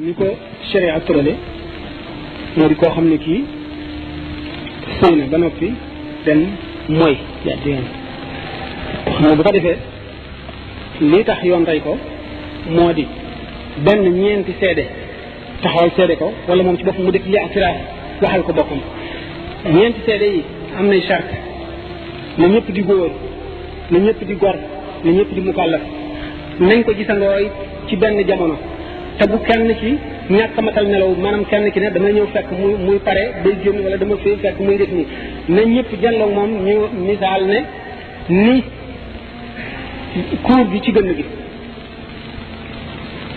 ni ko sharia tërale moo di koo xam ne kii sëy na ba noppi dem mooy yàddi yoon xam bu ko defee lii tax yoon rey ko moo di benn ñeenti seede taxawal seede ko wala moom ci boppam mu def li atiraaf waxal ko boppam ñeenti seede yi am nay charte na ñëpp di góor na ñëpp di gor na ñëpp di mukallaf nañ ko gisandooy ci benn jamono te bu kenn ci ñàkk matal nelaw maanaam kenn ki ne dama ñëw fekk muy pare day génn wala dama fi fekk muy def nii na ñëpp jàlloog moom ñu misaal ne ni kuur gi ci gënn gi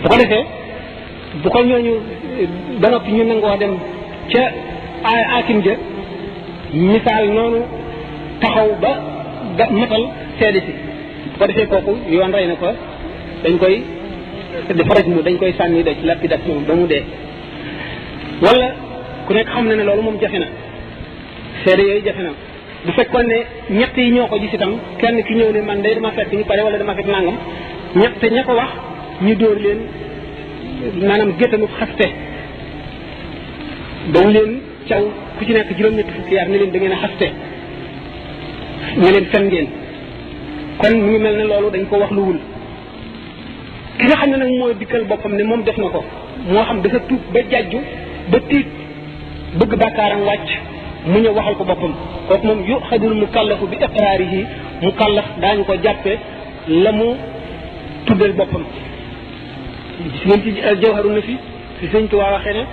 bu ko defee bu ko ñooñu ba noppi ñu nangoo dem ca akim ja misaal noonu taxaw ba matal seede si bu ko defee kooku yoon rey na ko dañ koy dafa rek mu dañ koy sànni de ci lapidation ba mu dee wala ku nekk xam na ne loolu moom jafe na seede yooyu jafe na bu fekkoon ne ñett yi ñoo ko gis itam kenn ki ñëw ne man day dama fekk ñu pare wala dama fekk nangam ñett ña ko wax ñu dóor leen maanaam géttanu xaste dañ leen caw ku ci nekk juróom-ñetti fukki yar ne leen da ngeen a xaste ne leen fen ngeen kon mu ngi mel ne loolu dañ ko wax lu wul ki nga xam ne nag mooy dikkal boppam ne moom def na ko moo xam dafa tuub ba jàjju ba tiit bëgg bàkkaaram wàcc mu ñëw waxal ko boppam kooku moom yuxadul mukallafu bi iqraarihi mukallaf daañu ko jàppe la mu tuddal boppam gis ngeen ci jawharu nafi fi sëñ Tuubaa waxee ne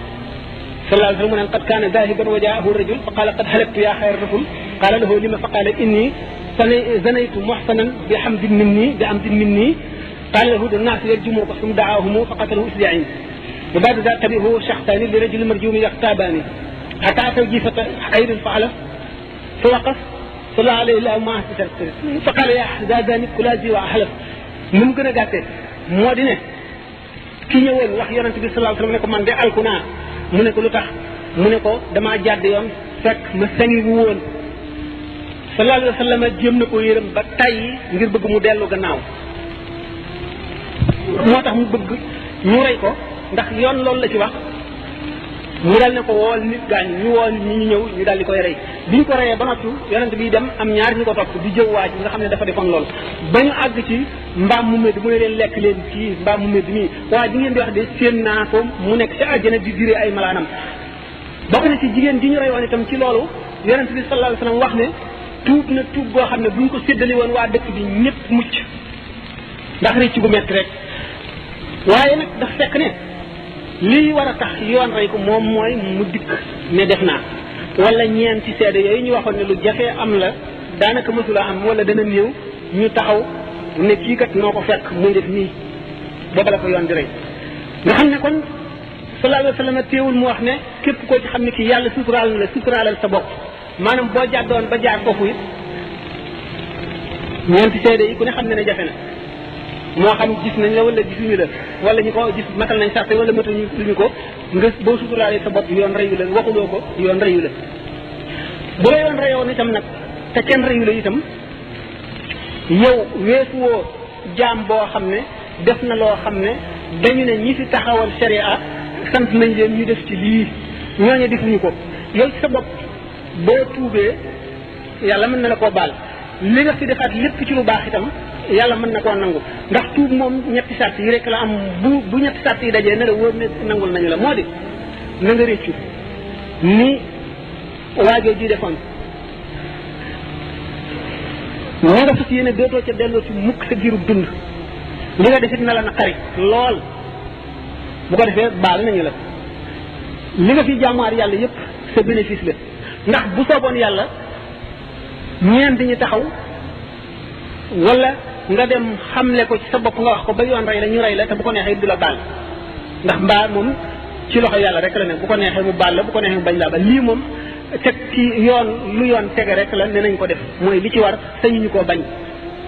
sallallahu alayhi wa sallam mu naan qad kaana daahiban wa jaahu rajul fa qaala qad halaktu yaa xayra rasul qaala lahu lima fa qaala inni zanaytu muhsanan bi hamdin minni قال له الناس يرجموا ثم دعاهم فقتلوا إسرائيل وبعد ذلك تبعه شخصان لرجل مرجوم يغتابان حتى أتوا جيفة خير فعله فوقف صلى عليه الله ما فقال يا أحزازاني كلازي وأحلف ممكن أقاتل مودينه ki ñëwoon wax yonent bi sallallahu alayhi wasallam ne ko man de alku naa mu ne ko lu tax mu ne ko damaa jàdd yoon fekk ma sañi wu woon sallallahu alayhi wasallam jéem na ko yërëm ba tàyyi ngir bëgg mu dellu gannaaw moo tax mu bëgg ñu rey ko ndax yoon loolu la ci wax mu dal ne ko wool nit gaañ ñu wool nit ñi ñu ñëw ñu daal di koy rey bi ñu ko reyee ba noppi yonent bi dem am ñaar ñu ko topp di jëw waaj nga xam ne dafa defoon loolu ba ñu àgg ci mbaam mu médd mu ne leen lekk leen ci mbaam mu médd mii waaye di ngeen di wax de séen naa ko mu nekk ci àjjana di diree ay malaanam bokk na ci jigéen ji ñu rey woon itam ci loolu yonent bi sallallahu alayhi wasallam wax ne tuub na tuub goo xam ne bu ñu ko séddale woon waa dëkk bi ñëpp mucc ndax rëcc gu metti rek waaye nag dafa fekk ne lii war a tax yoon rey ko moom mooy mu dikk ne def naa wala ñeenti seede yooyu ñu waxoon ne lu jafee am la daanaka mësula am wala dana néew ñu taxaw ne kii kat noo ko fekk muy def nii booba la ko yoon di rey nga xam ne kon sallallahu alayhi wa sallam teewul mu wax ne képp koo ci xam ne kii yàlla suturaal na la suturaalal sa bopp maanaam boo jàddoon ba jaar foofu it ñeenti seede yi ku ne xam ne ne jafe na moo xam gis nañ la wala gisuñu la wala ñu ko gis matal nañ sarte wala matañu luñu ko nga boo suturaalee sa bopp yoon reyu la waxuloo ko yoon reyu la bu la yoon reyoon itam nag te kenn reyu la itam yow weesuwoo jaam boo xam ne def na loo xam ne dañu ne ñi fi taxawal sharia sant nañ leen ñu def ci lii ñooñu defuñu ko yow ci sa bopp boo tuubee yàlla mën na la koo baal li nga fi defaat lépp ci lu baax itam yàlla mën na koo nangu ndax tuub moom ñetti sart yi rek la am bu ñetti sart yi dajee ne la wóor ne nangul nañu la moo di na nga réccu ni waajoo ji defoon ña nga fas yéene dootoo ca delloo ci mukk sa giirub dund li nga defit na la naqari lool bu ko defee baal nañu la li nga fi jaamuwaat yàlla yépp sa bénéfice la ndax bu sooboon yàlla ñeent ñi taxaw wala nga dem xamle ko ci sa bopp nga wax ko ba yoon rey la ñu rey la te bu ko neexee du la baal ndax mbaa moom ci loxo yàlla rek la ne bu ko neexee mu baal la bu ko neexee mu bañ laa baal lii moom teg ci yoon lu yoon tege rek la ne nañ ko def mooy li ci war sañu ñu koo bañ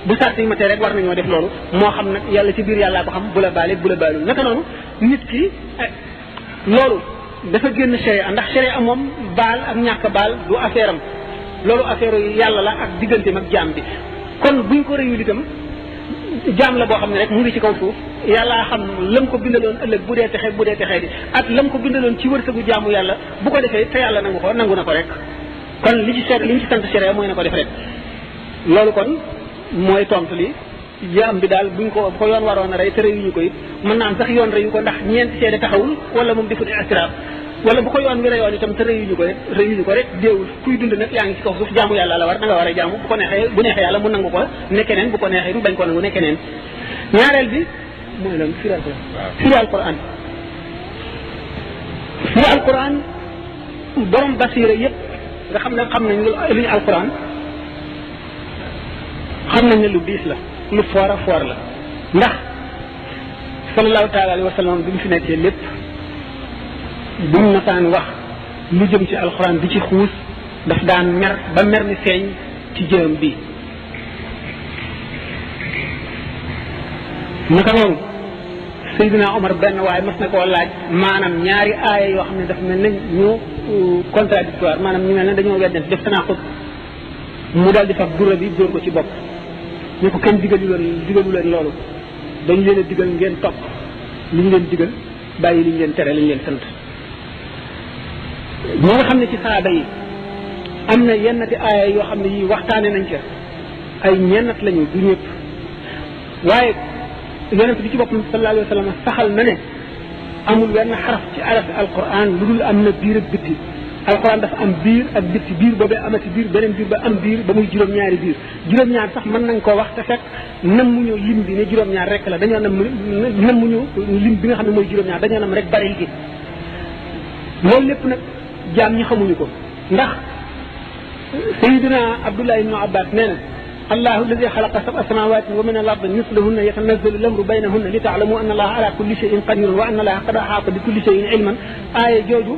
bu sart yi matee rek war nañoo def loolu moo xam nag yàlla ci biir yàllaa ko xam bu la baalee bu la baalul naka noonu nit ki loolu dafa génn sharia ndax sharia moom baal ak ñàkk baal du affaire am loolu affaire yàlla la ak digganteem ak jaam bi kon buñ ko réyul itam jaam la boo xam ne rek mu ngi ci kaw suuf yàlla xam lam ko bindaloon ëllëg bu dee texee di ak lam ko bindaloon ci wërsëgu jaamu yàlla bu ko defee te yàlla nangu na ko rek kon li ñu ci sant sere mooy na ko def rek loolu kon mooy tontu li jaam bi daal buñ ko yoon waroon a rey te reyuñu ko it mën naa am sax yoon reyu ko ndax ñeenti seede taxawul wala moom deful i'tiraaf wala bu ko yoon wi reyoon itam te reyuñu ko rek déewul kuy dund nag yaa ngi ci kaw suuf jaamu yàlla la war da nga war a jaamu bu neexee yàlla mu nangu ko ne keneen bu ko neexee mu bañ ko nangu ne keneen ñaareel bi mooy lan firi alquran borom basiira yëpp nga xam nañ lu ñu alquran xam nañ ne lu diis la lu foor a foor la ndax sallallahu taala alayhi wa sallam bi mu fi nekkee lépp buñ nasaan wax lu jëm ci alxuraan di ci xuus daf daan mer ba mer mi feeñ ci jëm bi naka noonu Seydina Omar benn waaye mas na koo laaj maanaam ñaari aaya yoo xam ne dafa mel ne ñu contradictoire maanaam ñu mel ne dañoo weddante def tanaaxut mu daal di fab dura bi dóor ko ci bopp ñu ko kenn digalu leen loolu dañ leen a digal ngeen topp li ñu leen digal bàyyi li ñu leen tere li ñu leen sant ñoo nga xam ne ci saaba yi am na yennati aaya yoo xam ne yii waxtaane nañ ca ay ñennat lañu du ñëpp waaye yonent bi ci boppam sallallahu alayhi wa sallam saxal na ne amul wenn xaraf ci arafi alquran lu dul am na biir ak bitti alquran dafa am biir ak bitti biir boobee amati biir beneen biir ba am biir ba muy juróom-ñaari biir juróom-ñaar sax mën nañ koo wax te fekk nam mu ñu lim bi ne juróom-ñaar rek la dañoo nam mu ñu lim bi nga xam ne mooy juróom-ñaar dañoo nam rek bari gi loolu lépp nag jaam ñi xamuñu ko ndax sayidina Abdullah ibnu Abbas nee na allahu alladi xalaqa sab'a samawati wa min al-ardi mislahunna yatanazzalu al-amru baynahunna li ta'lamu anna allaha ala kulli shay'in qadirun wa anna allaha qad ahata bi kulli shay'in ilman aaya jooju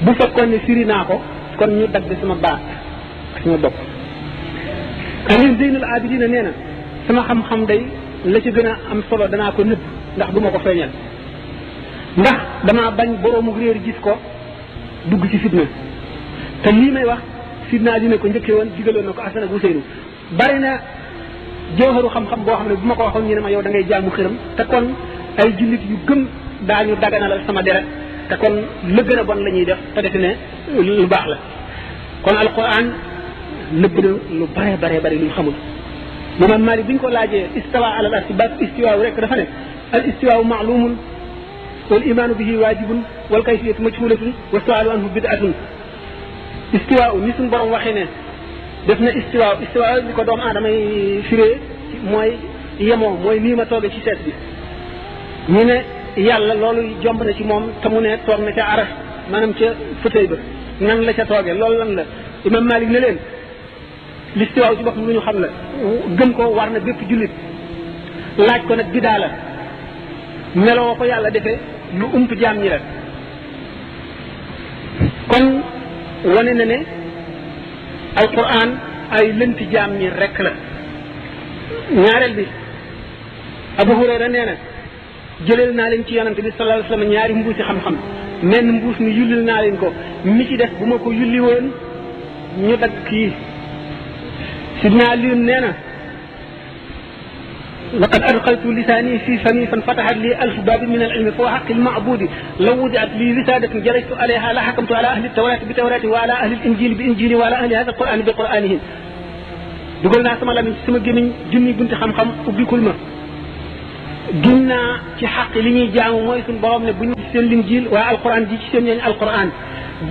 bu fekkoon ne firi naa ko kon ñu dagg sama baat ak sama bopp Ali Zeynul Abidina nee na sama xam-xam day la ci gën a am solo danaa ko nëbb ndax du ma ko feeñal ndax damaa bañ boroomu réer gis ko dugg ci fitna te lii may wax fitna dina ko njëkkee woon digaloon na ko Asan ak Useynu bari na jawharu xam-xam boo xam ne bu ma ko waxoon ñu ne ma yow da ngay jaamu xiram te kon ay jullit yu gëm daañu daganalal sama deret te kon la gën a bon la ñuy def te defe ne lu baax la kon alquran nëbb na lu bare lu ñu xamul Imam Malik bi ñu ko laajee istawa ala al-arsh baat istiwaaw rek dafa ne al istiwaaw maalumun wal imaanu bihi waajibun wal kayfiyatu majhulatun wa sualu anhu bid'atun istiwaaw ni suñu borom waxee ne def na istiwaaw li ko doomu aadama yi firee mooy yemoo mooy nii ma toogee ci seet bi ñu ne yàlla loolu jomb na ci moom te mu ne toog na ca aras maanaam ca fauteuil ba nan la ca toogee loolu lan la imam Malik ne leen listiwaaw ci boppam lu ñu xam la gëm ko war na bépp jullit laaj ko nag bidaa la meloo ko yàlla defee lu ump jaam ñi la kon wane na ne alquran ay lënti jaam ñi rek la ñaareel bi Abu Hurayra nee na jëleel naa leen ci yonante bi sallallahu alayhi wasallam ñaari mbuusi xam-xam menn mbuus mi yullil naa leen ko mi ci def bu ma ko yulli woon ñu dagg kii sidna Aliyun nee na laqad adxaltu lisaani fi fami fanfatahat li alfu baabin min al-ilmi fa haqqi al-ma'budi law wudi'at li wisadatin jalastu alayha la hakamtu ala ahli at-tawrati bi tawrati wa ala ahli al-injili bi injili wa ala ahli hadha al-qur'ani bi qur'anihim dugal naa sama lamiñ sama gémmiñ junni bunti xam-xam ubbikul ma giñ naa ci xaq li ñuy jaamu mooy suñu borom ne bu ñu ci seen linjiil waa alquran ji ci seen ñooñ alquran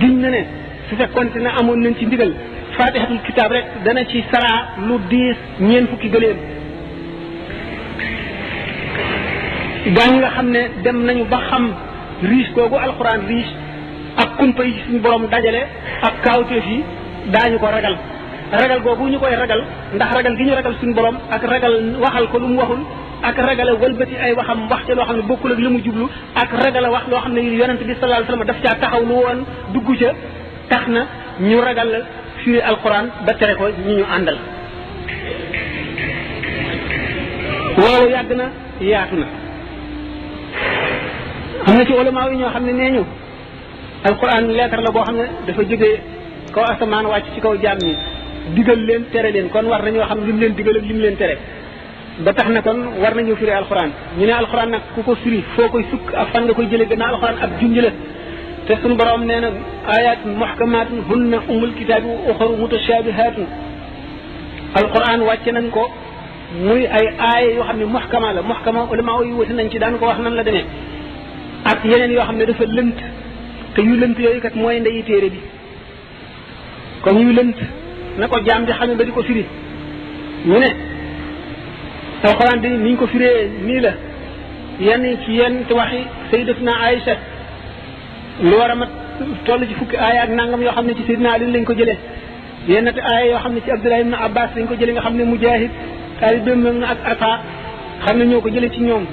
giñ na ne su fekkoonte ne amoon nañ ci ndigal fatihatul kitab rek dana ci saraa lu diis ñeen fukki gëléem gaa ñi nga xam ne dem nañu ba xam riche googu alquran riche ak kumpa yi ci suñu borom dajale ak kaawteef yi daañu ko ragal googu ñu koy ragal ndax ragal gi ñu ragal suñu borom ak ragal waxal ko lu mu waxul ak ragal a wëlbati ay waxam wax ca loo xam ne bokkul ak li mu jublu ak ragal a wax loo xam ne yonent bi sallallahu alayhi wasallam daf caa taxaw lu woon dugg ca tax na ñu ragal firi alquran ba tere ko ñi ñu àndal loolu yàgg na yaatu na am na ci ulama yi ñoo xam ne nee ñu alquran lettre la boo xam ne dafa jógee kaw asamaan wàcc ci kaw jaam ñi digal leen tere leen kon war nañoo xam lim leen digal ak lim leen tere ba tax na kon war nañu firi alxuraan ñu ne alxuraan nag ku ko firi foo koy sukk ak fan nga koy jëlee gannaaw alxuraan ab junj la te suñu borom nee na ayatun muhkamatun hunna ummul kitaabi wa uxaru mutashabihatun alxuraan wàcce nañ ko muy ay aaya yoo xam ne muhkama la muhkama ulama yi wuti nañ ci daan ko wax nan la demee ak yeneen yoo xam ne dafa lënt te yu lënt yooyu kat mooy ndeyi téere bi comme yu lënt na ko jaam di xam ne ba di ko firi ñu ne alxuraan bi niñ ko firee nii la yenn ci yenn te waxi sayyidatuna Aïcha lu war a mat toll ci fukki aaya ak nangam yoo xam ne ci Seydina Ali lañ ko jëlee yenn te aaya yoo xam ne ci Abdullah ibn Abbas lañ ko jëlee nga xam ne Mujahid taalibeem na ak Ata xam ne ñoo ko jëlee ci ñoom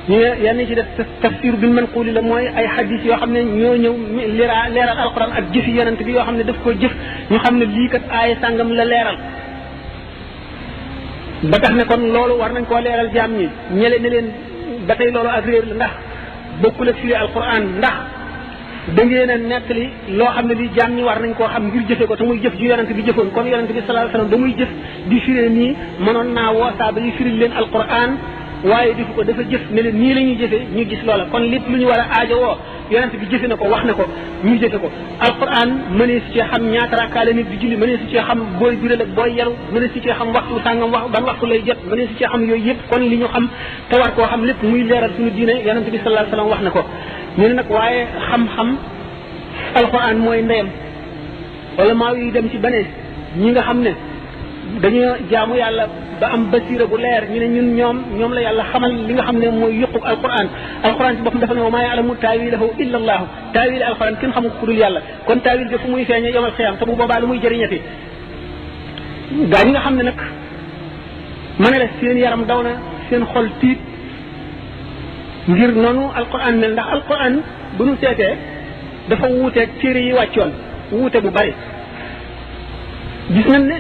ñu ne yenn ci def tafsir bil manquli la mooy ay hadis yoo xam ne ñoo ñëw leeral alxuraan ak jëfi yonent bi yoo xam ne daf ko jëf ñu xam ne lii kat aaya sàngam la leeral ba tax ne kon loolu war nañ koo leeral jaam ñi ñele ne leen ba tey loolu ak réer la ndax bokkul ak firi alquran ndax da ngeen a nettali loo xam ne li jaam ñi war nañ koo xam ngir jëfe ko te muy jëf ju yonent bi jëfoon kon yonent bi sallallahu alayhi wasallam ba muy jëf di firee nii mënoon naa woo saaba yi firi leen alquran waaye defu ko dafa jëf ne leen nii la ñuy jëfe ñu gis loola kon lépp lu ñu war a aajo woo yonent bi jëfe na ko wax na ko ñu jëfe ko alquran mënee si cee xam ñaata rakkaa la nit di julli mënee si cee xam booy biral ak booy yaru mënee si cee xam waxtu sàngam wax ban waxtu lay jot mënee si cee xam yooyu yëpp kon li ñu xam te war koo xam lépp muy leeral suñu diine yonent bi sallallahu alayhi wasallam wax na ko ñu ne nag waaye xam-xam alquran mooy ndeyam wala maa yi dem ci beneen ñi nga xam ne dañoo jaamu yàlla ba am basira bu leer ñu ne ñoom la yàlla xamal li nga xam ne mooy yëqu alquran alquran ci boppam dafa ne wa maa ya'lamu taawilahu illa allah taawil alquran kenn xamu ko ku dul yàlla kon taawil ga fu muy feeñee yomal xiyam te bu boobaa lu muy jëriñati gaa ñi nga xam ne nag ma ne la seen yaram daw na seen xol tiit ngir noonu alquran mel ndax alquran bu nu seetee dafa wuuteeg téere yi wàccoon wuute bu bari gis nañ ne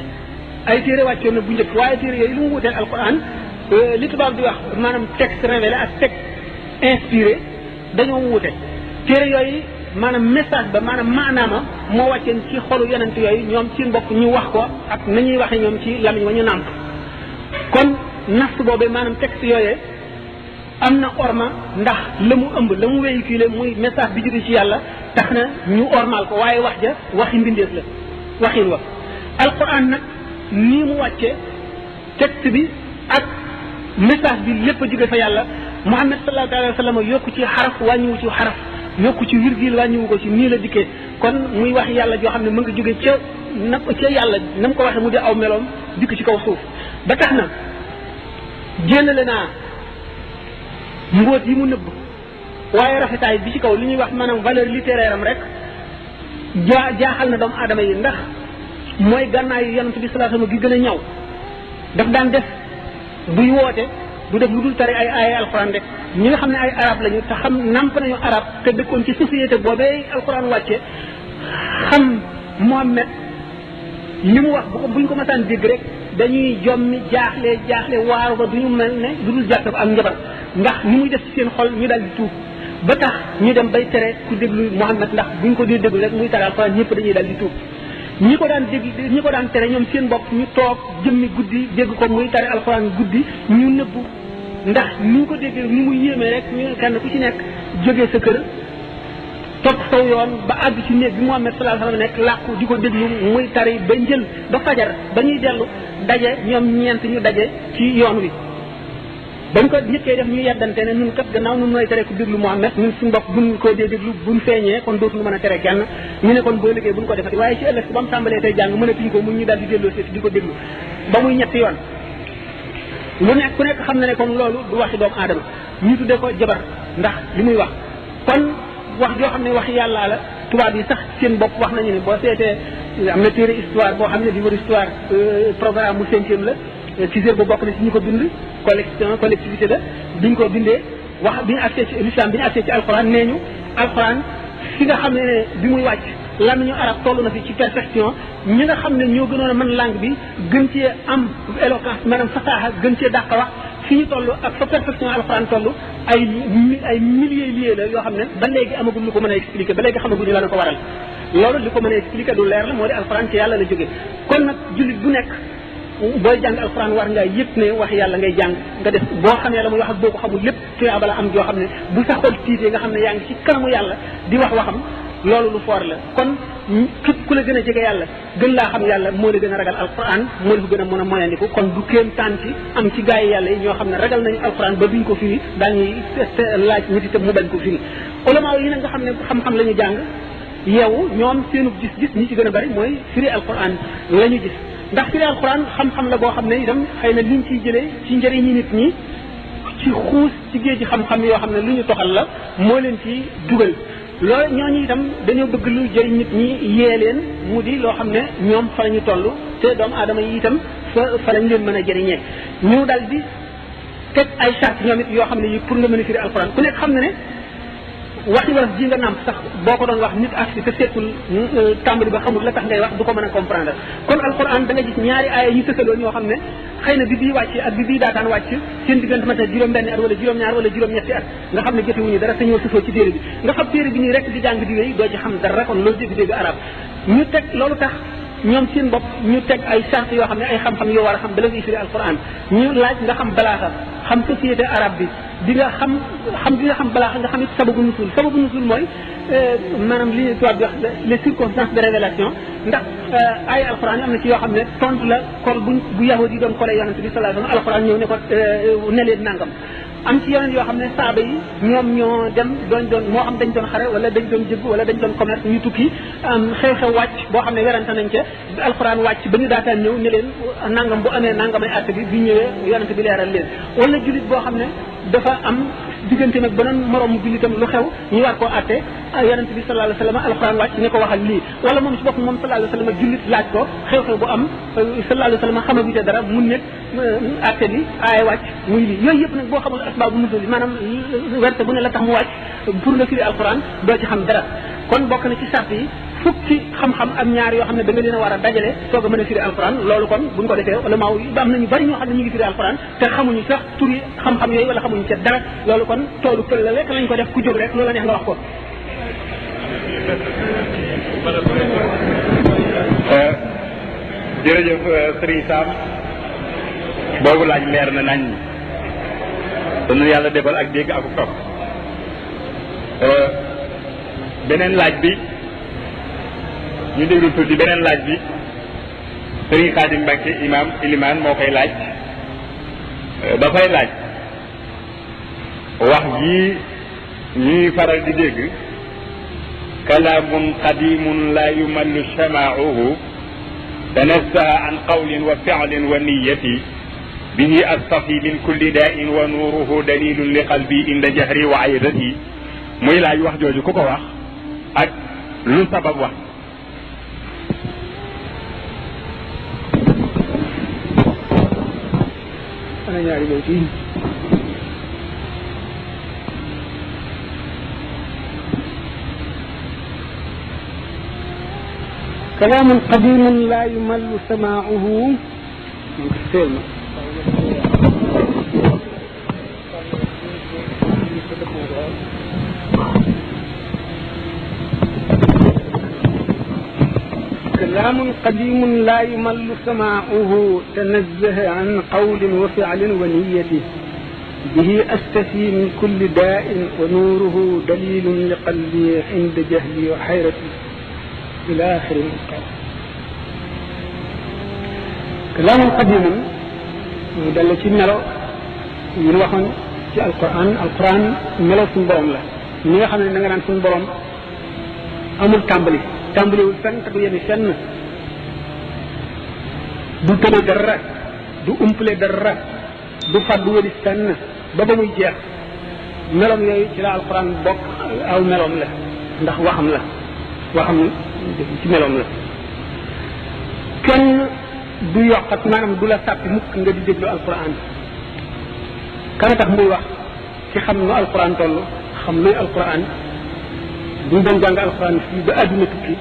ay téere wàccoon na bu njëkk waaye téere yooyu lu mu wuteel alquran li tubaab di wax maanaam texte révélé ak texte inspiré dañoo wuute téere yooyu maanaam message ba maanaam maanaama moo wàcceen ci xolu yonent yooyu ñoom ci mbokk ñu wax ko ak nañuy waxe ñoom ci lamiñ wa ñu nàmp kon nas boobee maanaam texte yooyee am na orma ndax la mu ëmb la mu véhiculé muy message bi jóge ci yàlla tax na ñu ormal ko waaye wax ja waxi mbindeef la waxin wa alquran nag nii mu wàcce texte bi ak message bi lépp a jóge fa yàlla Muhammad sallallahu alayhi wa sallam yokku ci xaraf wàññiwu ci xaraf yokku ci virgule wàññiwu ko ci nii la dikkee kon muy wax yàlla joo xam ne mën nga jóge ca yàlla na mu ko waxee mu di aw meloom dikk ci kaw suuf ba tax na jénnale naa mbóot yi mu nëbb waaye rafetaay bi ci kaw li ñuy wax maanaam valeur littéraire am rek jaaxal na doomu aadama yi ndax mooy gànnaayu yonent bi sallallahu alayhi wasallam gi gën a ñaw daf daan def buy woote du def lu dul tari ay aaya alxuraan rek ñi nga xam ne ay arab lañu te xam namp nañu arab te dëkkoon ci société boobee alxuraan wàcce xam Muhammad li mu wax buñ ko masaan dégg rek dañuy jommi jaaxle waaru ba duñu mel ne lu dul jàppe ko ak njabar ndax ni muy def ci seen xol ñu daal di tuub ba tax ñu dem bay tere ku déglu Muhammad ndax buñ ko dee déglu rek muy tari alxuraan ñëpp dañuy daal di tuub ñi ko daan tere ñoom seen bopp ñu toog jëmmi guddi dégg ko muy tari alxuraan guddi ñu nëbbu ndax ni ñu ko déggee ni mu yéemee rek ñu kenn ku ci nekk jógee sa kër topp saw yoon ba àgg ci néeg bi Muhammad sallallahu alayhi wasallam nekk làqu di ko déglu muy tari ba njël ba fajar ba ñuy dellu daje ñoom ñeent ñu daje ci yoon wi bañ ko njëkkee def ñu yeddante ne ñun kat gannaaw ñun nooy tere ku déglu Muhammad ñun suñu bopp buñ ko dee déglu buñ feeñee kon dootuñu mën a tere kenn ñu ne kon boo liggéey buñ ko defati waaye ci ëllëg ba mu tàmbalee tey jàng mënatuñ ko mu ñu daal di delloo si di ko déglu ba muy ñetti yoon lu nekk ku nekk xam na ne kon loolu du waxi doomu aadama ñu tuddee ko jabar ndax li muy wax kon wax joo xam ne wax yàllaa la tubaab yi sax seen bopp wax nañu ne boo seetee am na téere histoire boo xam ne livre histoire programme mu 5e la Cissé ba bokk na ci ñu ko bind collectivité la biñ ko bindee wax bi ñu accès ci l'islam bi ñu accès ci alxuraan nee ñu alxuraan fi nga xam ne bi muy wàcc làmmiñu arab toll na fi ci perfection ñi nga xam ne ñoo gënoon a mën langue bi gën cee am éloquence maanaam fasaaxa gën cee dàq wax fi ñu toll ak fa perfection alxuraan toll ay milliers la yoo xam ne ba léegi amagul lu ko mën a expliquer ba léegi xamaguñu la na ko waral loolu li ko mën a expliquer du leer la moo di alxuraan ci yàlla la jóge kon nag jullit bu nekk booy jàng alquran war ngaa yëg ne wax yàlla ngay jàng nga def boo xamee la muy wax ak boo ko xamul lépp tuyaa bala am joo xam ne bu sa xol tiitee nga xam ne yaa ngi ci kanamu yàlla di wax waxam loolu lu foor la kon képp ku la gën a jege yàlla gën laa xam yàlla moo la gën a ragal alquran moo la gën a mën a moyandiku kon du kéem taan ci am ci gaa yi yàlla yi ñoo xam ne ragal nañu alquran ba duñ ko firi daañuy laaj nit itam mu bañ ko firi ulama yi nag nga xam ne xam-xam la ñu jàng yeewu ñoom seenu gis-gis ñi ci gën a bari mooy firi alquran la ñu gis ndax firi alquran xam-xam la boo xam ne itam xëy na liñ ciy jëlee ci njëriñi nit ñi ci xuus ci géej xam-xam yoo xam ne lu ñu toxal la moo leen ci dugal loolu ñooñu itam dañoo bëgg lu jëriñ nit ñi yee leen mu di loo xam ne ñoom fa la ñu toll te doomu aadama yi itam fa lañ leen mën a jëriñee ñu dal di teg ay charte ñoom it yoo xam ne yi pour nga mën a firi alquran ku nekk xam ne ne waxi wolof ji nga nàmp sax boo ko doon wax nit ak si te seetul tàmbali ba xamul la tax ngay wax du ko mën a comprendre kon alquran da nga gis ñaari aaya ñu tësaloo ñoo xam ne xëy na bi bii wàcc ak bi bii daataan wàcc seen diggante mat na juróom-benni at wala juróom-ñaar wala juróom-ñetti at nga xam ne jotewuñu dara te ñoo sësoo ci téere bi nga xam téere bi nii rek di jàng di wéy doo ci xam dara kon loolu dégg-dégg arab ñu teg loolu tax ñoom seen bopp ñu teg ay charte yoo xam ne ay xam-xam yoo war a xam bala ngay firi alquran ñu laaj nga xam balaaxa xam société arabe bi di nga xam balaaxa nga xam it sababu nusul mooy maanaam li tubaab bi wax les circonstances de révélation ndax ay alquran yi am na ci yoo xam ne tontu la kol bu yahudi yi doon kole yonente bi sallallahu alayhi wasallam alquran ñëw ne ko ne leen nangam am ci yeneen yoo xam ne saaba yi ñoom ñoo dem doon moo xam dañ doon xare wala dañ doon jëgg wala dañ doon commerce ñu tukki xew-xew wàcc boo xam ne werante nañ ca alxuraan wàcc ba ñu daataan ñëw ne leen nangam bu amee nangamay àtte bi ñëwee yonente bi leeral leen wala jullit boo xam ne dafa am diggante nag beneen moroomu jullitam lu xew ñu war koo àtte yonente bi sallallahu alayhi wasallam alxuraan wàcc ne ko waxal lii wala moom si bopp moom sallallahu alayhi wasallam jullit laaj ko xew-xew bu am sallallahu alayhi wasallam xamagu ca dara mun nekk àtte bi aaya wàcc muy lii yooyu yëpp nag boo xamul asbaabu nuzul yi maanaam werte bu ne la tax mu wàcc pour nga firi alxuraan doo ci xam dara kon bokk na ci sart yi fukki xam-xam ak ñaar yoo xam ne da nga leen a war a dajale soog a mën a firi alxuraan loolu kon buñ ko defee wala maaw ba am nañu bari ñoo xam ne ñu ngi firi alxuraan te xamuñu sax turi xam-xam yooyu wala xamuñu ca dara loolu kon toolu pël la rek lañ ko def ku jóg rek loolu la neex nga wax ko jërëjëf Serigne Sam boobu laaj leer na nañ dana yàlla defal ak dégg ak topp beneen laaj bi ñu déglu tuuti beneen laaj bi Serigne Khadim Mbacke imam iliman moo koy laaj dafay laaj wax ji ñuy faral di dégg kalaamun qadimun la yumallu shama'uhu tanazzaha an qawlin wa fi'lin wa niyyati bihi astafi min kulli da'in wa nuruhu dalilun li qalbi inda jahri wa aydati muy laaj wax jooju ku ko wax ak lu sabab wax ana ñaari moom ci كلام قديم لا يمل سماعه كلام قديم لا يمل سماعه تنزه عن قول وفعل ونية به أستفي من كل داء ونوره دليل لقلبي عند جهلي وحيرتي إلى آخر المقام كلام قديم مدل ci melo yi ñu waxoon ci alquran melo suñu borom la ñi nga xam ne da nga naan suñu borom amul tàmbaliwul fenn te du yemi fenn du tële dara du umpale dara du fàddu wëli fenn ba muy jeex melom yooyu ci la alquran bokk aw melom la ndax waxam ci meloom la kenn du yokkat maanaam du la sàppi mukk nga di déglu alquran kana tax muy wax ci xam nu alquran toll xam luy alquran duñ doon jàng alquran fii ba àdduna tukki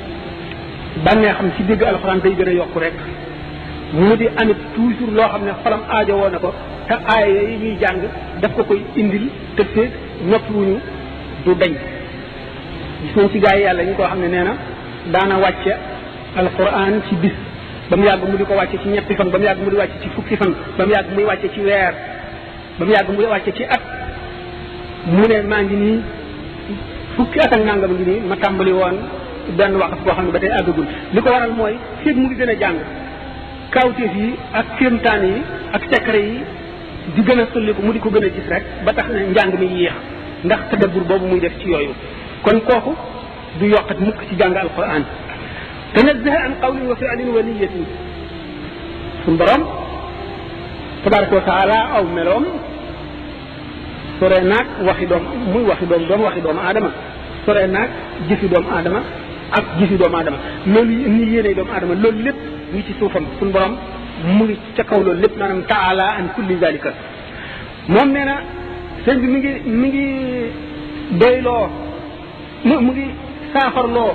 bànnee xam ci dégg alquran day gën a yokku rek mu di amit toujours loo xam ne xolam aajo woo na ko te aaya yi ñuy jàng daf ko koy indil te feeg noppiwuñu du dañ gis nañ ci gaa yi yàlla ñu koo xam ne nee na daana wàcce alquran ci bis ba mu yàgg mu di ko wàcce ci ñetti fan ba mu yàgg mu di wàcce ci fukki fan ba mu yàgg muy wàcce ci weer ba mu yàgg muy wàcce ci at mu ne maa ngi nii fukki at ak nangam ngi nii ma tàmbali woon benn waxtu boo xam ne ba tey àggagul li ko waral mooy féeg mu ngi gën a jàng kawteef yi ak kéemtaan yi ak secret yi di gën a sulli ko mu di ko gën a gis rek ba tax na njàng mi yéex ndax tadabbur boobu muy def ci yooyu kon kooku du yokkat mukk ci jàng alquran tanazzaha an qawlin wa fi'lin wa niyatin suñ borom tabaraka wa taala aw meloom sore naag waxi doom muy waxi doomu aadama sore naag jëfi doomu aadama ak jëfi doomu aadama loolu ni yéene doomu aadama loolu lépp ngi ci suufam suñ borom mu ngi ca kaw loolu lépp maanaam taala an kulli zalika moom nee na sëñ bi mi ngi doyloo mu ngi saafarloo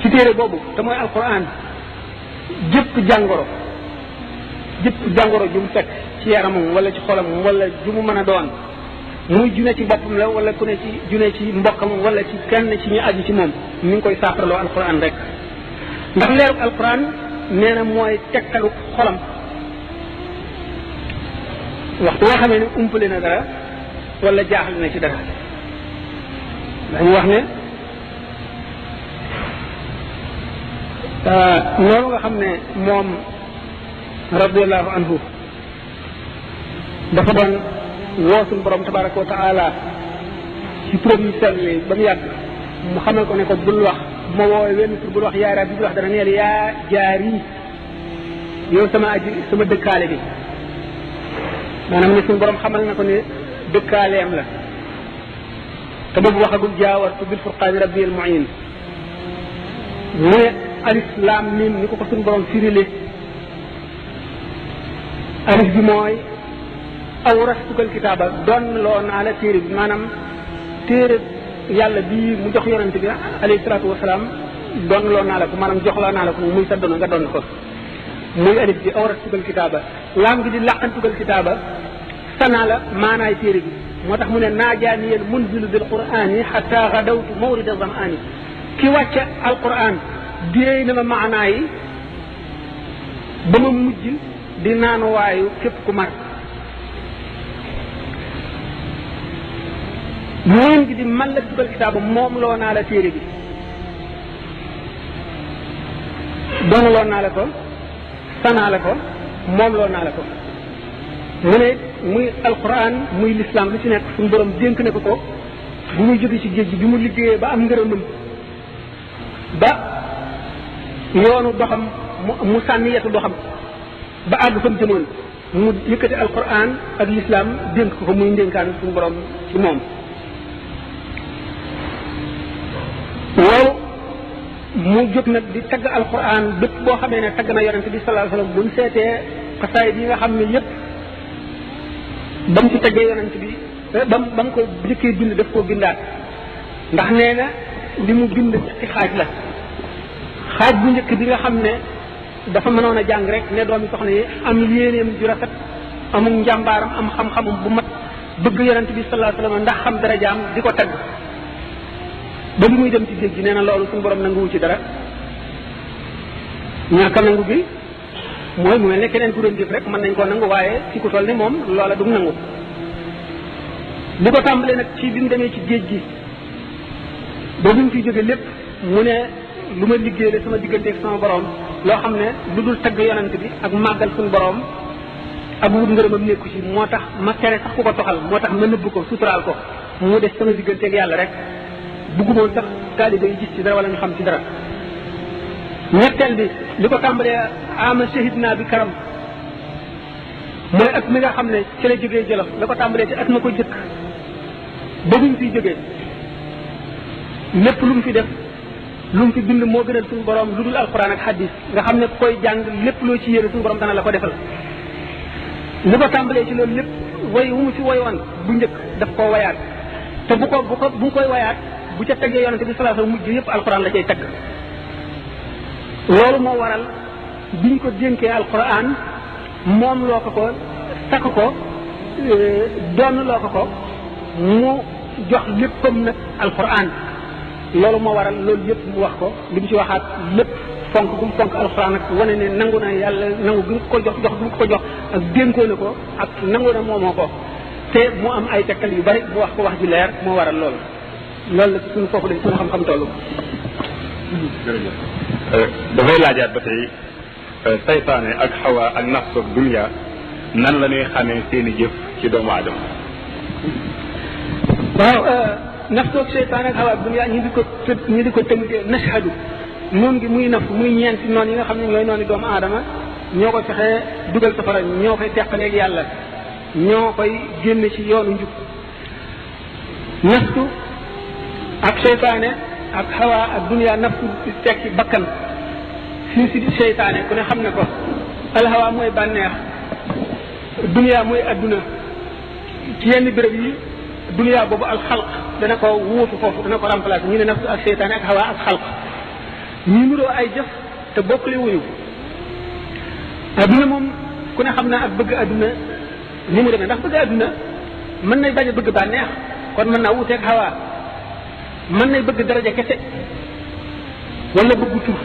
ci téere boobu te mooy alquran jëpp jàngoro ju mu fekk ci yaramam wala ci xolam wala ju mu mën a doon muy june ci boppam la wala ku ne ci june ci mbokkam wala ci kenn ci ñu aju ci moom mi ngi koy saafarloo alquran rek ndax leeruk alquran nee na mooy tegtalu xolam waxtu nga xamee ne umpale na dara wala jaaxle na ci dara dañu wax ne loolu nga xam ne moom radiallahu anhu dafa doon woo suñu borom tabaraka wa taala ci turam yu sell yi ba mu yàgg mu xamal ko ne ko bul wax bu ma woowee wenn tur bul wax yaa rabbi bul wax dana neel yaa jaari yow sama dëkkaale bi maanaam ne suñu borom xamal na ko ne dëkkaaleem la te boobu waxagul jaawartu bil furqaani rabbi al muin mu ne alif laam miim ni ko suñu borom firile alif bi mooy awrastukal kitaaba doon loo naa la téere bi maanaam téere yàlla bii mu jox yonente bi alayhi salaatu wasalaam doon loo naa la ko maanaam jox loo naa la ko muy sa doon nga doon ko muy alif bi awrastukal kitaaba laam gi di làqantukal kitaaba sanaa la maanaay téere bi moo tax mu ne naajaaniyal munzilu bil qur'ani xata gadawtu mawrida zam'ani ki wàcce alquran déey na ma maanaa yi ba ma mujj di naanuwaayu képp ku mar moom gi di man la tugal kitaaba moom loo naa la téere bi doon loo naa la ko sanaa la ko moom loo naa la ko mu ne muy alquran muy l'islam lu ci nekk suñu borom dénk ne ko ko bu muy jóge ci géej gi bi mu liggéeyee ba am ngërëmam ba yoonu doxam mu sànni yetu doxam ba àgg fa mu jëmoon mu yëkkati alquran ak l'islam dénk ko muy ndénkaan suñu borom ci moom loolu mu jóg nag di tagg alquran bépp boo xamee ne tagg na yonente bi sallallahu alayhi wasallam bu ñu seetee xasaayid yi nga xam ne yépp ba mu ci taggee yonente bi ba mu ko njëkkee bind daf koo bindaat ndax nee na li mu bind ci xaaj la xaaj bu njëkk bi nga xam ne dafa mënoon a jàng rek ne doomi soxna yi am yéeneem ju rafet amul njàmbaaram am xam-xamum bu mat bëgg yonente bi sallallahu alayhi wasallam ndax xam darajaam di ko tagg ba bi muy dem ci géej gi nee na loolu suñu borom nanguwu ci dara ñàkk a nangu gi mooy mu mel ne keneen ku doon jëf rek mën nañ koo nangu waaye ci ku toll ne moom loola du nangu li ko tàmbalee nag ci bi mu demee ci géej gi ba bi mu fiy jóge lépp mu ne lu ma liggéey la sama digganteeg sama borom loo xam ne lu dul tagg yonent bi ak màggal suñu borom ak wut ngërëmam nekku ci moo tax ma tere sax ku ko toxal moo tax ma nëbb ko suturaal ko mu des sama digganteeg yàlla rek buggumoon sax taalibe yi gis ci dara wala ñu xam ci dara ñetteel bi li ko tàmbalee ama shahid naa bi karam mooy at mi nga xam ne ci la jógee Jolof la ko tàmbalee ci at ma ko jëkk ba mu fiy jógee lépp lu mu fi def lu mu fi bind moo gënal suñu borom lu dul alquran ak hadis nga xam ne koy jàng lépp loo ci yéene suñu borom dana la ko defal li ko tàmbalee ci loolu lépp way wu mu fi woyoon bu njëkk daf koo wayaat te bu koy wayaat bu ca teggee yonente bi sallallahu alayhi wasallam mujj yëpp alquran la cay tagg loolu moo waral biñ ko dénkee alquran moom loo ko takk ko doon loo ko mu jox léppam nag alquran loolu moo waral loolu yëpp mu wax ko li mu ci waxaat lépp fonk gu mu fonk alxuraan ak wane ne nangu na yàlla nangu gi ko jox jox gi ko jox ak dénkoo na ko ak nangu na moomoo ko te mu am ay tekkal yu bari mu wax ko wax ju leer moo waral loolu loolu la suñu foofu lañ suñu xam-xam tollu. jërëjëf dafay laajaat ba tey saytaane ak xawa ak nafs ak dunya nan la ñuy xamee seen i jëf ci doomu aadama. waaw nafs ak saytaane ak xawa ak dunya ñu di ko tënkee nashhadu noon gi muy naf muy ñeenti noon yi nga xam ne ñooy noonu doomu aadama ñoo ko fexee dugal safara ñoo koy teqaleeg yàlla ñoo koy génne ci yoonu njub nafsu ak seytaane ak xawa ak dunya nafsu tekki bakkan fii si seytaane ku ne xam ne ko alxawa mooy bànneex dunya mooy adduna ci yenn béréb yi dunya boobu alxalq dana ko wuutu foofu dana ko remplacer ñu ne nafsu ak seytaane ak xawa ak xalq ñu nuroo ay jëf te bokkule wuñu adduna moom ku ne xam naa ak bëgg adduna ni mu demee ndax bëgg adduna mën nay bañ a bëgg bànneex kon mën naa wuuteeg xawaa mën nay bëgg daraja kese wala bëgg tur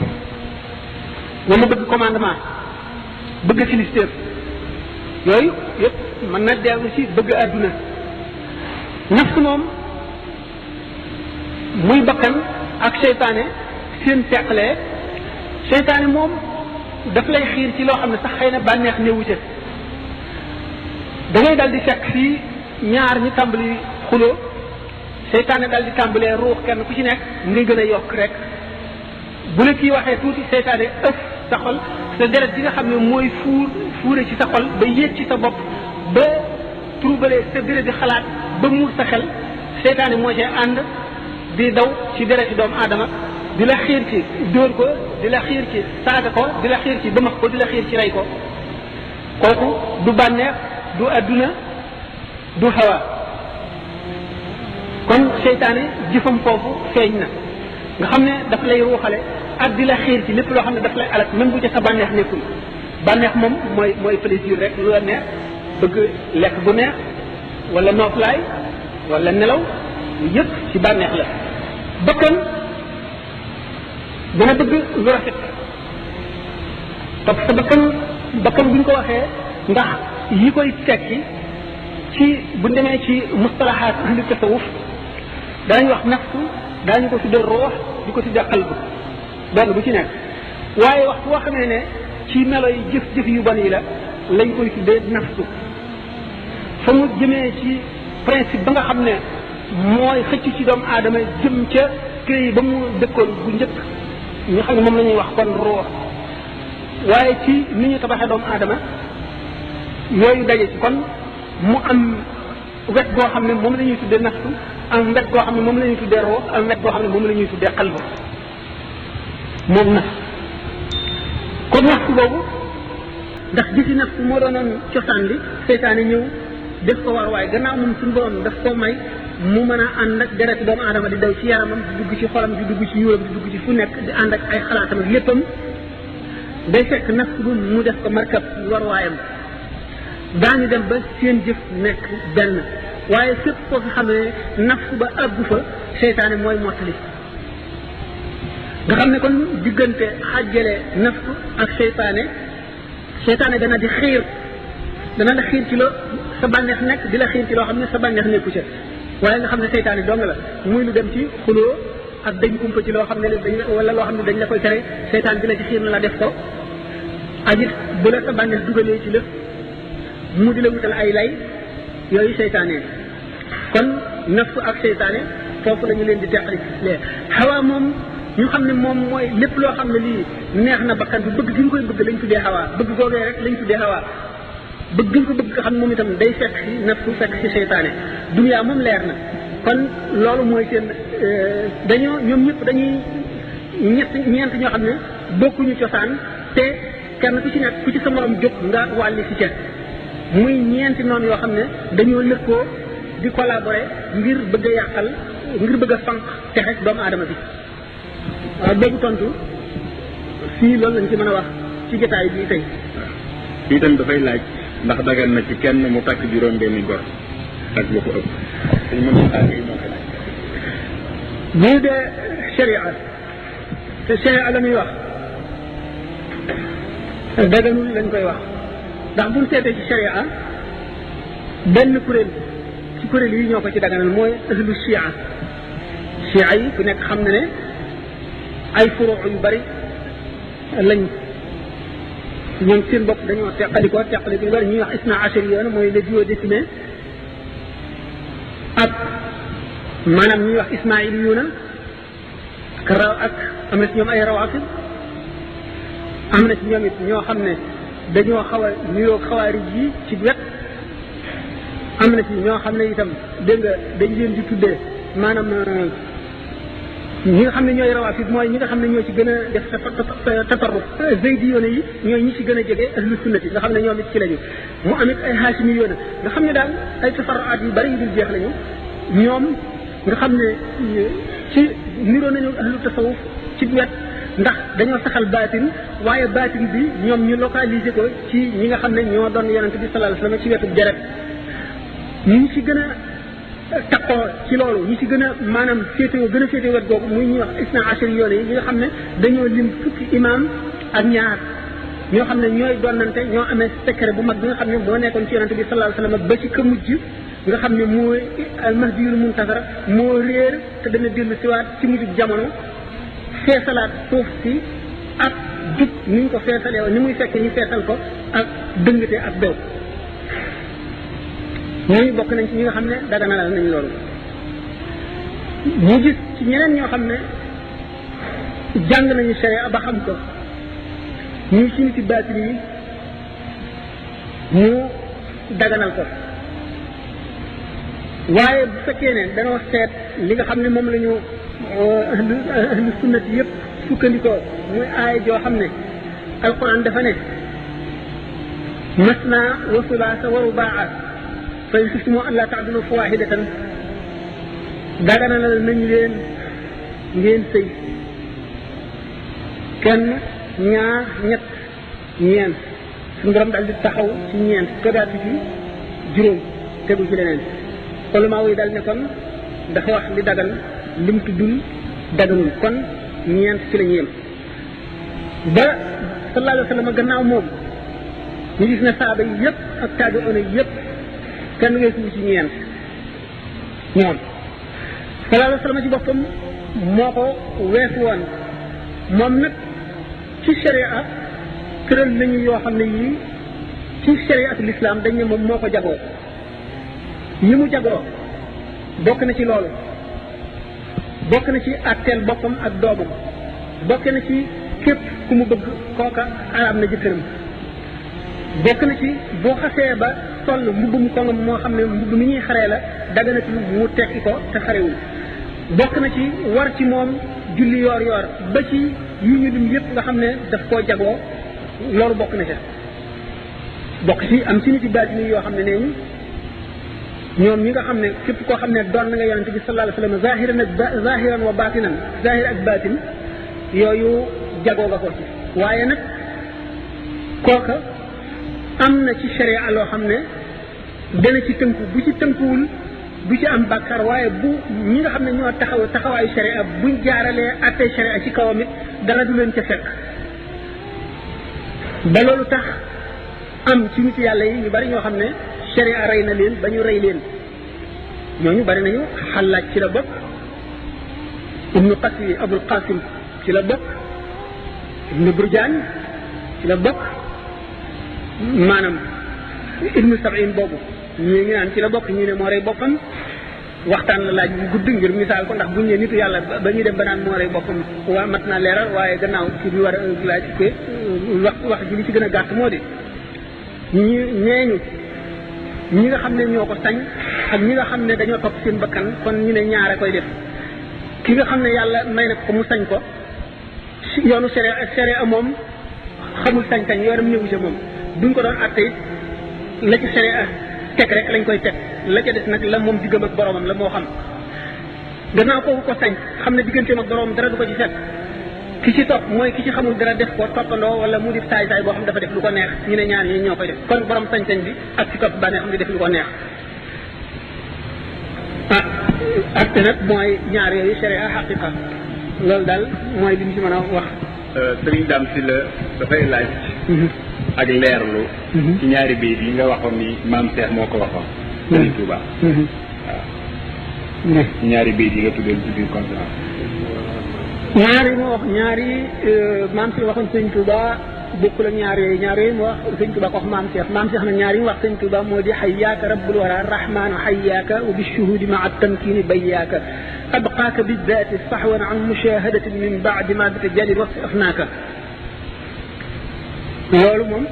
wala bëgg commandement bëgg kilifteef yooyu yëpp mën na dellu ci bëgg adduna nafs moom muy bakkan ak seytaane seen teqalee seytaane moom daf lay xiir ci loo xam ne sax xëy na bànneex néewu ca da ngay dal di fekk fii ñaar ñi tàmbali xuloo seytaane dal di tàmbalee ruux kenn ku ci nekk ngay gën a yokk rek bu la kii waxee tuuti seytaane ëf sa xol sa deret bi nga xam ne mooy fuure ci sa xol ba yéeg ci sa bopp ba troubalee sa deret di xalaat ba muur sa xel seytaane moo cee ànd di daw ci deret ci doomu aadama di la xiir ci dóor ko di la xiir ci saaga ko di la xiir ci bëmax ko di la xiir ci rey ko kooku du bànneex du adduna du xawa kon seytaane jëfam foofu feeñ na nga xam ne daf lay ruuxale ak di la xiir ci lépp loo xam ne daf lay alal même bu ca sa bànneex nekkul bànneex moom mooy plaisir rek lu la neex bëgg lekk bu neex wala nooflaay wala nelaw yëpp ci bànneex la bakkan dana bëgg lu rafet parce que bakkan bu ñu ko waxee ndax yi koy tekki ci bu demee ci mustalahaat ahli tasawuf daañu wax nafsu daañu ko tuddee roox di ko tuddee qalb benn bu ci nekk waaye wax boo xamee ne ci melo yi jëf yu bon yi la lañ koy tuddee nafsu fa mu jëmee ci principe ba nga xam ne mooy xëcc ci doomu aadama jëm ca këy ba mu dëkkoon bu njëkk ñu xam ne moom la ñuy wax kon ruux waaye ci ni ñu tabaxee doomu aadama yooyu daje ci kon mu am wet goo xam ne moom la ñuy tuddee nafsu am wet goo xam ne moom la ñuy tuddee ruux am wet goo xam ne moom la ñuy tuddee qalb moom nafs kon nafsu boobu ndax gisi nafsu moo doonoon cosaan li seytaane ñëw def ko war waaye gannaaw moom suñu borom daf ko may mu mën a ànd ak deret doomu aadama di daw ci yaramam di dugg ci xolam di dugg ci yuuram di dugg ci fu nekk di ànd ak ay xalaatam ak léppam day fekk nafs bu mu def ko markab war waayam daañu dem ba seen jëf nekk benn waaye fépp koo fi xam ne nafs ba àggu fa seytaane mooy mottali nga xam ne kon diggante xàjjale nafs ak seytaane dana di xiir dana la xiir ci loo sa bànneex nekk di la xiir ci loo xam ne sa bànneex nekku ca waaye nga xam ne seytaane dong la muy lu dem ci xuloo ak dañ kumpa ci loo xam ne dañ wala loo xam ne dañ la koy tere seytaan bi la ci xiir na la def ko ak it bu la sa bànneex dugalee ci lëf mu di la wutal ay lay yooyu seytaane kon nafsu ak seytaane foofu la ñu leen di teqali lee xawaa moom ñu xam ne moom mooy lépp loo xam ne lii neex na bakkan bi bëgg gi ñu koy bëgg lañ tuddee xawaa bëgg googee rek lañ tuddee xawaa bëgg gi ñu ko bëgg nga xam ne moom itam day fekk si nafsu fekk si seytaane duniyaa moom leer na kon loolu mooy seen ñoom ñëpp dañuy ñeent ñoo xam ne bokkuñu cosaan te kenn ku ci nekk ku ci sa morom jóg nga wàlli si ca muy ñeenti noonu yoo xam ne dañoo lëkkoo di collaborer ngir bëgg a yàqal ngir bëgg a fanq texe doomu aadama bi waaw boobu tontu fii loolu lañ ci mën a wax ci jotaay bii tey. fii tam dafay laaj ndax dagan na ci kenn mu takk juróom-benni gor ak lu ko ëpp dañ mën a àgg moo ko laaj. bii de sharia te sharia la muy wax daganul lañ koy wax ndax buñ seetee ci sharia benn kuréel ci kuréel yi ñoo ko ci daganal mooy ahlu chia yi ku nekk xam na ne ay furuu yu bari lañ ñoom seen bopp dañoo teqalikoo yu bari ñuy wax isna achari yoon mooy le duodécimain ak maanaam ñuy wax ismail yuuna ak am na ci ñoom ay rawaafid am na ci ñoom it ñoo xam ne dañoo xaw a nuyoo xawaarij yi ci wet am na ci ñoo xam ne itam dégg nga dañ leen di tuddee maanaam ñi nga xam ne ñooy rawaafid mooy ñi nga xam ne ñoo ci gën a def tatarruf zaydi yoona yi ñooy ñi ci gën a jege ahlu sunnati nga xam ne ñoom it ci lañu mu amit ay haashimi yoona nga xam ne daal ay tafarruaat yu bari yu dul jeex lañu ñoom nga xam ne ci niroo nañu ahlu tasawuf ci wet ndax dañoo saxal baatin waaye baatin bi ñoom ñu localiser ko ci ñi nga xam ne ñoo doon yonente bi sallallahu alayhi wasallam ci wetu deret ñi ci gën a takkoo ci loolu ñi ci gën a maanaam féetewoo gën a féetewoo wet googu muy ñuy wax isna achari yoone yi ñi nga xam ne dañoo lim fukki imaam ak ñaar ñoo xam ne ñooy donnante ñoo amee secret bu mag bi nga xam ne moo nekkoon ci yonente bi sallallahu alayhi wasallam ba ci ka mujj nga xam ne mooy al mahdiyul muntazar moo réer te dana dellu siwaat ci mujjub jamono feesalaat suuf si ak jub ni ñu ko feesalee woon ni muy fekk ñu feesal ko ak dëngate ak bew ñooñu bokk nañ ci ñi nga xam ne daganalal nañ loolu ñu gis ci ñeneen ñoo xam ne jàng nañu sharia ba xam ko ñuy ci niti baatin yi ñu daganal ko waaye bu fekkee ne danoo seet li nga xam ne moom la ñu ahlu sunnati yëpp sukkandikoo muy aaya joo xam ne alquran dafa ne masna wa sulaasa wa rubaa fa in xiftum allaa ta'dilu fa waahidatan daganalal nañ leen ngeen sëy kenn ñaar ñett ñeent suñu borom daal di taxaw ci ñeent tegaatu ci juróom tegu ci leneen ulamaa yi daal ne kon dafa wax li dagan lim tuddul daganul kon ñeent ci la ñu yem ba sallallahu alayhi wa sallam gannaaw moom ñu gis ne saaba yi yëpp ak taabi'oona yi yëpp kenn weesu ci ñeent ñoom sallallahu alayhi wa sallam ci boppam moo ko weesu woon moom nag ci sharia tëral nañu yoo xam ne yii ci shariatul islam dañ ne moom moo ko jagoo ñi mu jagoo bokk na ci loolu bokk na ci atteel boppam ak doomam bokk na ci képp ku mu bëgg kooka araam na jëkkëram bokk na ci boo xasee ba toll mbubbum kongam moo xam ne mbubb mi ñuy xaree la daganatul mu tekki ko te xarewul bokk na ci war ci moom julli yoor yoor ba ci yi ñu lim yëpp nga xam ne daf koo jagoo loolu bokk na ca bokk ci am ci nit yi baatini yoo xam ne nee ñoom ñi nga xam ne képp koo xam ne doon na nga yonente bi sallallahu alayhi wasallam zahiran wa batinan zahir ak batin yooyu jagoo nga ko ci waaye nag kooka am na ci sharia loo xam ne dana ci tënku bu ci tënkuwul du ci am bàkkaar waaye bu ñi nga xam ne ñoo taxawaayu sharia buñ jaaralee attey sharia ci kawam it dara du leen ca fekk ba loolu tax am ci nit yàlla yi ñu bari ñoo xam ne sharia rey na leen ba ñu rey leen ñooñu bari nañu Xallaaj ci la bokk ibnu Qasi Abul Qasim ci la bokk ibnu Burjaan ci la bokk maanaam ibnu Sab'in boobu ñii ngi naan ci la bokk ñii ne moo rey boppam waxtaan la laaj bu gudd ngir misaal ko ndax buñ ne nitu yàlla ba ñuy dem ba naan moo rey boppam waa mat naa leeral waaye gannaaw ci bi war a laaj ko wax ji li ci gën a gàtt moo di ñeeñu ñi nga xam ne ñoo ko sañ ak ñi nga xam ne dañoo topp seen bakkan kon ñu ne ñaare koy def ki nga xam ne yàlla may na ko mu sañ ko yoonu sharia moom xamul sañ-sañ yoonam ñëwu ca moom buñ ko doon àtte it la ci sharia teg rek lañ koy teg la ca des nag la moom diggam ak boromam la moo xam gannaaw kooku ko sañ xam ne digganteem ak boromam dara du ko ci fekk ki ci topp mooy ki ci xamul dara def ko toppandoo wala mu di saay-saay boo xam dafa def lu ko neex ñu ne ñaar ñi ñoo koy def kon borom sañ-sañ bi ak ci topp bànneex xam di def lu ko neex ak te nag mooy ñaar yooyu sharia xaqiqa loolu daal mooy li ñu ci mën a wax. Sëriñ Dame Sylla dafay laaj. ak leerlu ci ñaari bayit yi nga waxoon ni maam Cheikh moo ko waxoon Sëriñ Touba waaw ci ñaari bayit yi nga tuddee ci biir conférence ñaari mu wax ñaari maam Cheikh waxoon Sëriñ Touba bokkul ak ñaar yooyu mu wax Sëriñ Touba ko wax maam Cheikh nag ñaar yi mu wax Sëriñ Touba moo di xayyaaka rabbul wara rahmaanu xayyaaka wa bi shuhudi maa tamkini bayyaaka abqaaka bi daati saxwan an mushahadatin min baadi ma bi tajali waqti afnaaka loolu moom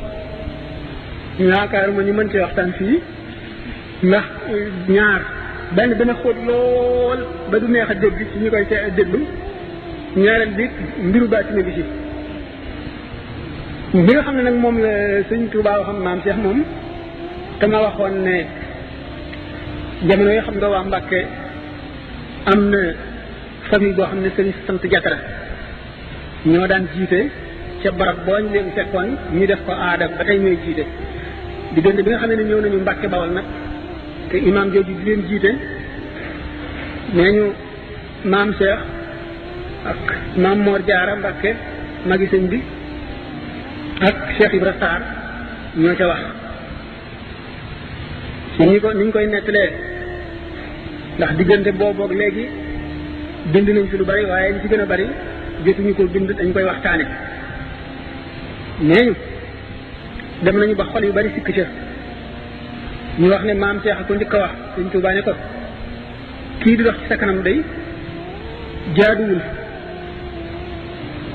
yaakaar ma ñu mën cee waxtaan fii ndax ñaar benn dana xóot lool ba du neex a dégg ci ñu koy déglu ñaareel bi mbiru baatina bi ci bi nga xam ne nag moom la Sëñ Tuubaa waxoon maam Cheikh moom te ma waxoon ne jamono yoo xam nga waa Mbàkke am na famille boo xam ne sëriñ sant Jatara ñoo daan jiite ca barab boo ñu leen fekkoon ñu def ko aada ba tey ñooy jiite diggante bi nga xam ne ñëw nañu Mbàkke Bawol nag te imaam jooju di leen jiite nee ñu maam Cheikh ak maam Mor Jaara Mbàkke magi sëñ bi ak Cheikh Ibra Sarr ñoo ca wax ci ni ñu koy nettalee ndax diggante boobu ak léegi bind nañ ci lu bari waaye ñu ci gën a bari jotuñu ko bind dañ koy waxtaane nee ñu dem nañu ba xol yu bari sikk ca ñu wax ne maam Cheikh ko njëkk a wax Sëñ Tuubaa ne ko kii di dox ci sa kanam day jaaduwul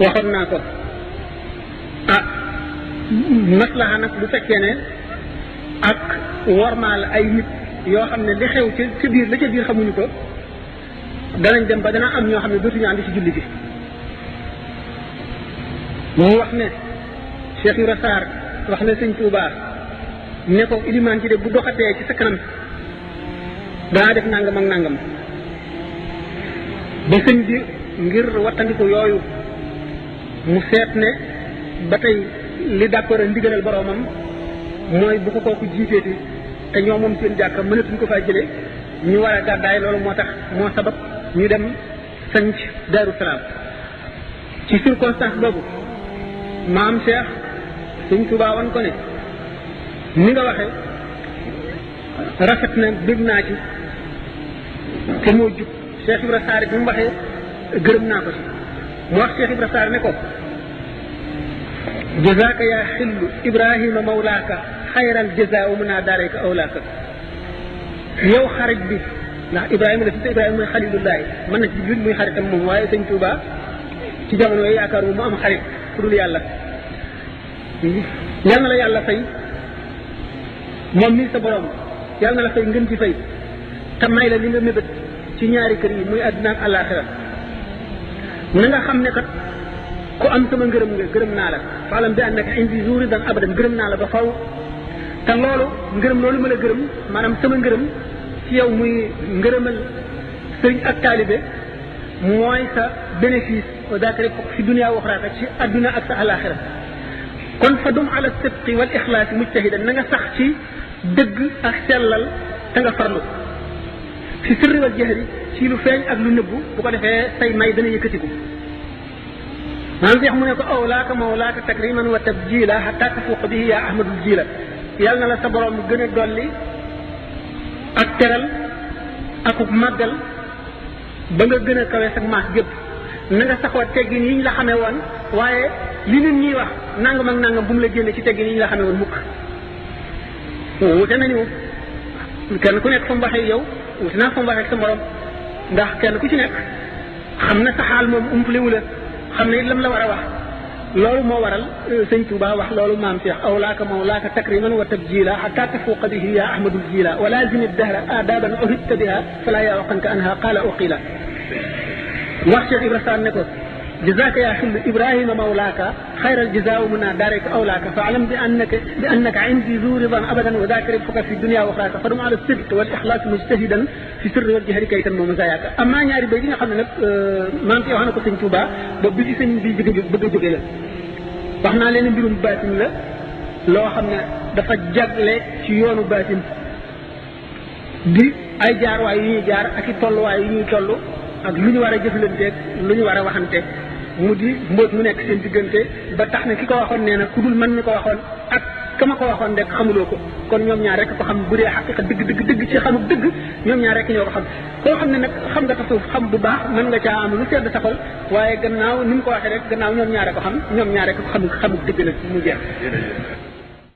waxoon naa ko maslaha nag bu fekkee ne ak wormaal ay nit yoo xam ne li xew ca biir la ca biir xamuñu ko danañ dem ba dana am ñoo xam ne dootuñu ànd ci julli gi mu wax ne Cheikh Ibra Sarr wax ne Sëñ Tuubaa ne ko ilimaan ci de bu doxatee ci sa kanam danaa def nangam ak nangam ba sëñ bi ngir wattandiku yooyu mu seet ne ba tey li d'accord a ndigalal boroomam mooy bu ko kooku jiiteeti te ñoo moom seen jàkka mënatuñ ko faa jëlee ñu war a gàddaay loolu moo tax moo sabab ñu dem sanc Daaru Salaam ci circonstance boobu maam Cheikh Sëñ Tuubaa wan ko ne ni nga waxe rafet na bég naa ci te moo jub Cheikh Ibra Sarr bi mu waxee gërëm naa ko ci mu wax Cheikh Ibra Sarr ne ko jazaaka yaa xillu Ibrahima mawlaaka xayral jazaa wa munaa daarayka awlaaka yow xarit bi ndax Ibrahima la fi te Ibrahima mooy xalilullaahi mën na ci jul muy xaritam moom waaye Sëñ Tuubaa ci jamono yooyu yaakaar mu am xarit ku dul yàlla yal na la yàlla fay moom mii sa borom yal na la fay ngën ci fay te may la li nga mébét ci ñaari kër yi muy àddina ak àllaaxira na nga xam ne kat ku am sama ngërëm nga gërëm naa la faalam bi annaka indi zuuri dan abadan gërëm naa la ba faw te loolu ngërëm loolu ma la gërëm maanaam sama ngërëm ci yow muy ngërëmal sëriñ ak taalibe mooy sa bénéfice wa daaka rek fi dunya waxraaka ci àdduna ak sa àllaaxira kon fa dum ala sidqi wal ixlaasi mujtahidan na nga sax ci dëgg ak sellal te nga farlu fi sirri wal jahri ci lu feeñ ak lu nëbbu bu ko defee say may dana yëkkatiku maanaam Seex mu ne ko awlaaka mawlaaka takriman wa tabjila hatta tafuuq bihi yaa ahmadul jila yàlla na la sa borom gën a dolli ak teral akuk màggal ba nga gën a kawe sa maas gépp na nga saxoo teggin yi ñu la xamee woon waaye li nit ñiy wax nangam ak nangam bu mu la génne ci teggin yi ñu la xamee woon mukk wute nañu kenn ku nekk fa mu waxee yow wute naa fa mu waxee ak sa morom ndax kenn ku ci nekk xam na sa xaal moom umpaliwu la xam ne lam la war a wax loolu moo waral Sëñ Tuubaa wax loolu maam Cheikh awlaaka mawlaaka takriman wa tabjila hatta tafuuqa bihi yaa ahmadul jila wa laazim dahra aadaban uhidta biha fala yawqanka anha qaala uqila wax Cheikh Ibra Sarr ne ko jazaaka yaa xillu Ibrahima mawlaaka xayral jazaa wa munaa daarayka awlaaka fa alam bi annaka indi zu ridan abadan wa daaka ribxuka fi dunya wa uxraaka fa dum ala sidq wal ixlaas mujtahidan fi sirri wal jahri kaytan moom zayaaka amaa ñaari bay yi nga xam ne nag maam ci wax na ko Sëñ Tuubaa boobu bi fi sëñ bi bëgg a jóge la wax naa leen mbirum baatin la loo xam ne dafa jagle ci yoonu baatin di ay jaarwaay yu ñuy jaar ak i tolluwaay yu ñuy toll ak lu ñu war a jëflanteeg lu ñu war a waxante mu di mbóot mu nekk seen diggante ba tax na ki ko waxoon nee na ku dul mën mi ko waxoon ak ka ma ko waxoon rek xamuloo ko kon ñoom ñaar rek ko xam bu dee xaqiqa dëgg ci xamul dëgg ñoom ñaar rek ñoo ko xam koo xam ne nag xam nga tasawuf xam bu baax mën nga caa am lu sedd sa xol waaye gannaaw ni mu ko waxee rek gannaaw ñoom ñaar rek ko xam ñoom ñaar rek ko xamul dëgg nag mu jeex